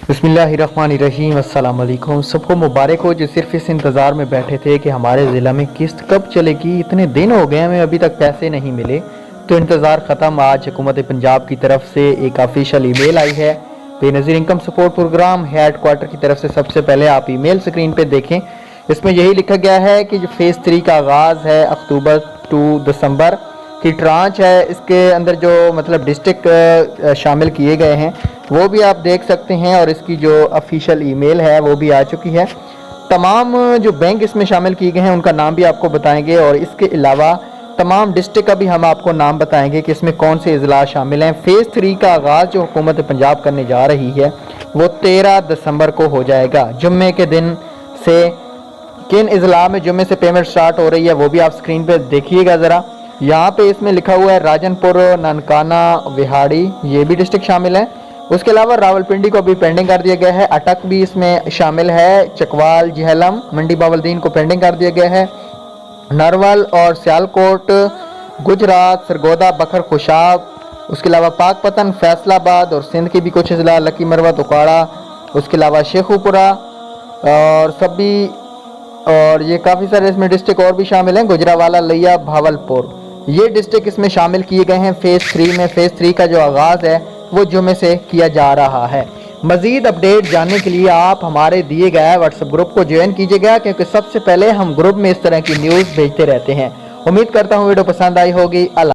बिस्मिल्लाहिर्रहमानिर्रहीम। अस्सलाम वालेकुम। सबको मुबारक हो जो सिर्फ इस इंतज़ार में बैठे थे कि हमारे ज़िला में किस्त कब चलेगी। इतने दिन हो गए हमें, अभी तक पैसे नहीं मिले, तो इंतज़ार ख़त्म। आज हुकूमत पंजाब की तरफ से एक ऑफिशियल ईमेल आई है Benazir income support program head quarter की तरफ से। सबसे पहले आप ईमेल स्क्रीन पे देखें, इसमें यही लिखा गया है कि जो फ़ेज़ 3 का आगाज़ है अक्टूबर टू दिसंबर की ट्रांच है, इसके अंदर जो मतलब डिस्ट्रिक्ट शामिल किए गए हैं वो भी आप देख सकते हैं, और इसकी जो ऑफिशियल ईमेल है वो भी आ चुकी है। तमाम जो बैंक इसमें शामिल किए गए हैं उनका नाम भी आपको बताएंगे, और इसके अलावा तमाम डिस्ट्रिक्ट का भी हम आपको नाम बताएंगे कि इसमें कौन से अजला शामिल हैं। फ़ेज़ 3 का आगाज़ जो हुकूमत पंजाब करने जा रही है वो 13 दिसंबर को हो जाएगा। जुम्मे के दिन से किन अजला में जुम्मे से पेमेंट स्टार्ट हो रही है वो भी आप स्क्रीन पर देखिएगा ज़रा। यहाँ पे इसमें लिखा हुआ है राजनपुर, ननकाना, विहाड़ी, ये भी डिस्ट्रिक्ट शामिल है। उसके अलावा रावलपिंडी को भी पेंडिंग कर दिया गया है, अटक भी इसमें शामिल है, चकवाल, जहलम, मंडी बावलदीन को पेंडिंग कर दिया गया है, नरवल और सियालकोट, गुजरात, सरगोदा, बखर, खुशाब, उसके अलावा पाकपतन, फैसलाबाद और सिंध की भी कुछ अजला, लकी मरवत, उकाड़ा, उसके अलावा शेखुपुरा और सभी, और ये काफ़ी सारे इसमें डिस्ट्रिक्ट और भी शामिल हैं, गुजरावाला, लिया, भावलपुर, ये डिस्ट्रिक्ट इसमें शामिल किए गए हैं फ़ेज़ 3 में। फ़ेज़ 3 का जो आगाज़ है वो जुमे से किया जा रहा है। मज़ीद अपडेट जानने के लिए आप हमारे दिए गए व्हाट्सएप ग्रुप को ज्वाइन कीजिएगा, क्योंकि सबसे पहले हम ग्रुप में इस तरह की न्यूज़ भेजते रहते हैं। उम्मीद करता हूँ वीडियो पसंद आई होगी।